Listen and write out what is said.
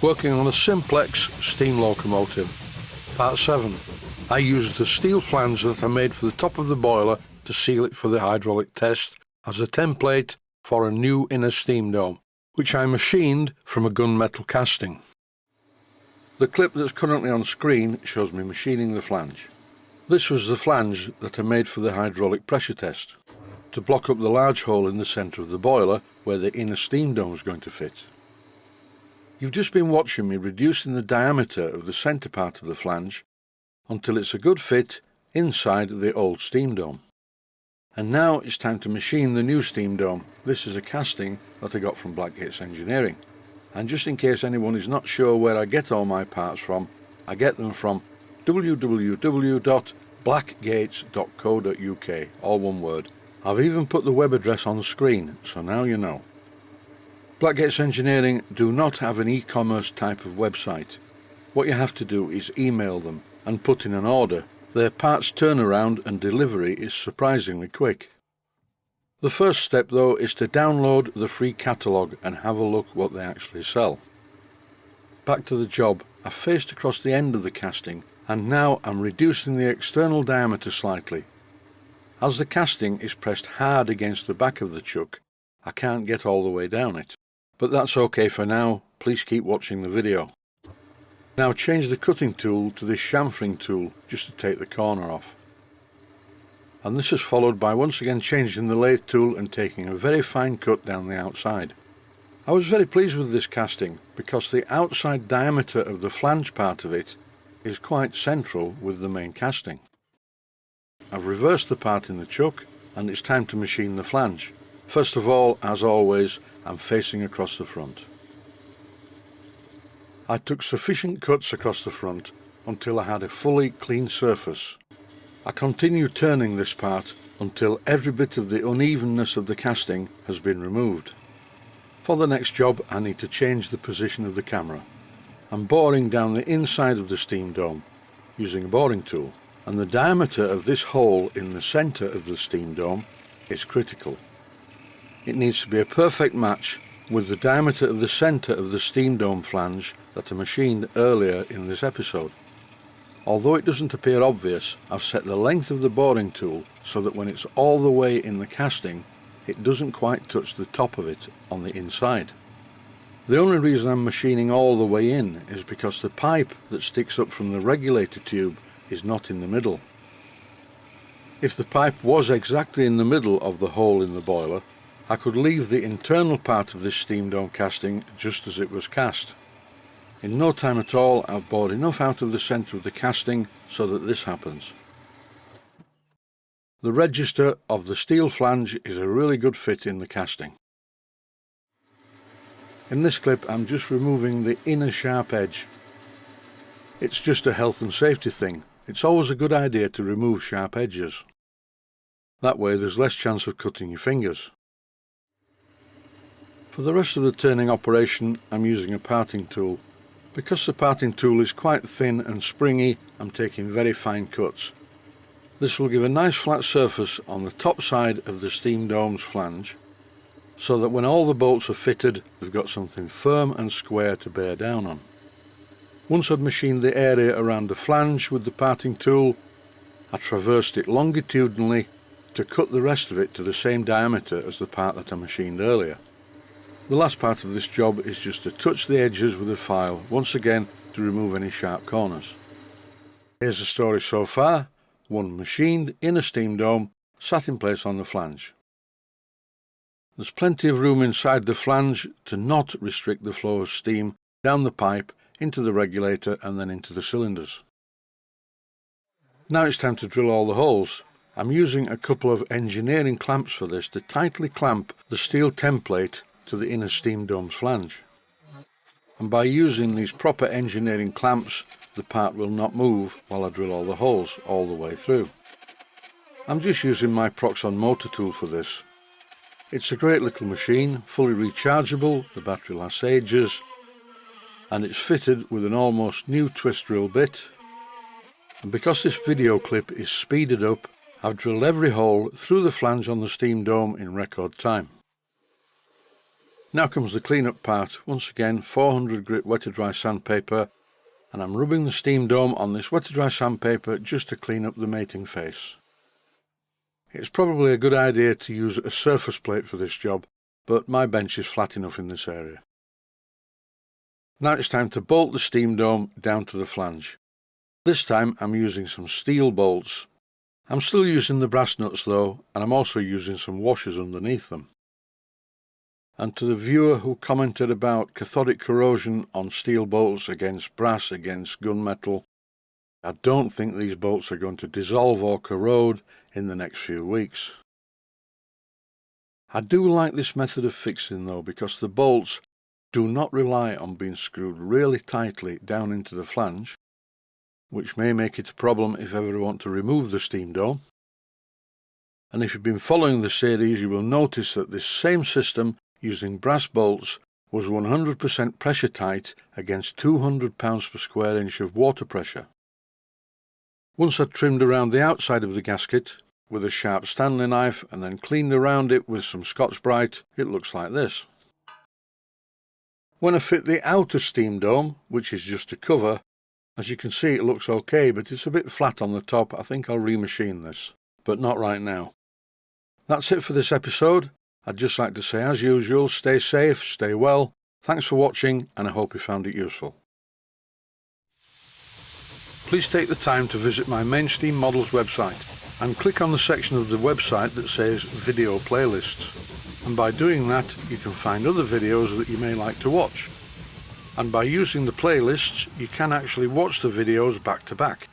Working on a Simplex steam locomotive. Part 7. I used the steel flange that I made for the top of the boiler to seal it for the hydraulic test as a template for a new inner steam dome, which I machined from a gunmetal casting. The clip that's currently on screen shows me machining the flange. This was the flange that I made for the hydraulic pressure test, to block up the large hole in the centre of the boiler where the inner steam dome is going to fit. You've just been watching me reducing the diameter of the centre part of the flange until it's a good fit inside the old steam dome. And now it's time to machine the new steam dome. This is a casting that I got from Blackgates Engineering. And just in case anyone is not sure where I get all my parts from, I get them from www.blackgates.co.uk, all one word. I've even put the web address on the screen, so now you know. Blackgates Engineering do not have an e-commerce type of website. What you have to do is email them and put in an order. Their parts turnaround and delivery is surprisingly quick. The first step though is to download the free catalogue and have a look what they actually sell. Back to the job, I faced across the end of the casting and now I'm reducing the external diameter slightly. As the casting is pressed hard against the back of the chuck, I can't get all the way down it. But that's okay for now, please keep watching the video. Now change the cutting tool to this chamfering tool just to take the corner off. And this is followed by once again changing the lathe tool and taking a very fine cut down the outside. I was very pleased with this casting because the outside diameter of the flange part of it is quite central with the main casting. I've reversed the part in the chuck and it's time to machine the flange. First of all, as always, I'm facing across the front. I took sufficient cuts across the front until I had a fully clean surface. I continued turning this part until every bit of the unevenness of the casting has been removed. For the next job I need to change the position of the camera. I'm boring down the inside of the steam dome using a boring tool, and the diameter of this hole in the centre of the steam dome is critical. It needs to be a perfect match with the diameter of the centre of the steam dome flange that I machined earlier in this episode. Although it doesn't appear obvious, I've set the length of the boring tool so that when it's all the way in the casting, it doesn't quite touch the top of it on the inside. The only reason I'm machining all the way in is because the pipe that sticks up from the regulator tube is not in the middle. If the pipe was exactly in the middle of the hole in the boiler, I could leave the internal part of this steam dome casting just as it was cast. In no time at all, I've bored enough out of the centre of the casting so that this happens. The register of the steel flange is a really good fit in the casting. In this clip I'm just removing the inner sharp edge. It's just a health and safety thing. It's always a good idea to remove sharp edges. That way there's less chance of cutting your fingers. For the rest of the turning operation I'm using a parting tool. Because the parting tool is quite thin and springy, I'm taking very fine cuts. This will give a nice flat surface on the top side of the steam dome's flange, so that when all the bolts are fitted, they've got something firm and square to bear down on. Once I'd machined the area around the flange with the parting tool, I traversed it longitudinally to cut the rest of it to the same diameter as the part that I machined earlier. The last part of this job is just to touch the edges with a file, once again to remove any sharp corners. Here's the story so far. One machined inner steam dome sat in place on the flange. There's plenty of room inside the flange to not restrict the flow of steam down the pipe, into the regulator and then into the cylinders. Now it's time to drill all the holes. I'm using a couple of engineering clamps for this to tightly clamp the steel template to the inner steam dome's flange. And by using these proper engineering clamps, the part will not move while I drill all the holes all the way through. I'm just using my Proxxon motor tool for this. It's a great little machine, fully rechargeable, the battery lasts ages, and it's fitted with an almost new twist drill bit. And because this video clip is speeded up, I've drilled every hole through the flange on the steam dome in record time. Now comes the cleanup part. Once again, 400 grit wet-to-dry sandpaper, and I'm rubbing the steam dome on this wet-to-dry sandpaper just to clean up the mating face. It's probably a good idea to use a surface plate for this job, but my bench is flat enough in this area. Now it's time to bolt the steam dome down to the flange. This time I'm using some steel bolts. I'm still using the brass nuts though, and I'm also using some washers underneath them. And to the viewer who commented about cathodic corrosion on steel bolts against brass against gunmetal, I don't think these bolts are going to dissolve or corrode in the next few weeks. I do like this method of fixing though, because the bolts do not rely on being screwed really tightly down into the flange, which may make it a problem if ever you want to remove the steam dome. And if you've been following the series, you will notice that this same system using brass bolts was 100% pressure tight against 200 pounds per square inch of water pressure. Once I'd trimmed around the outside of the gasket with a sharp Stanley knife and then cleaned around it with some Scotch-Brite, it looks like this. When I fit the outer steam dome, which is just a cover, as you can see it looks okay, but it's a bit flat on the top. I think I'll remachine this, but not right now. That's it for this episode. I'd just like to say, as usual, stay safe, stay well. Thanks for watching, and I hope you found it useful. Please take the time to visit my main Steam Models website and click on the section of the website that says Video Playlists. And by doing that, you can find other videos that you may like to watch. And by using the playlists, you can actually watch the videos back to back.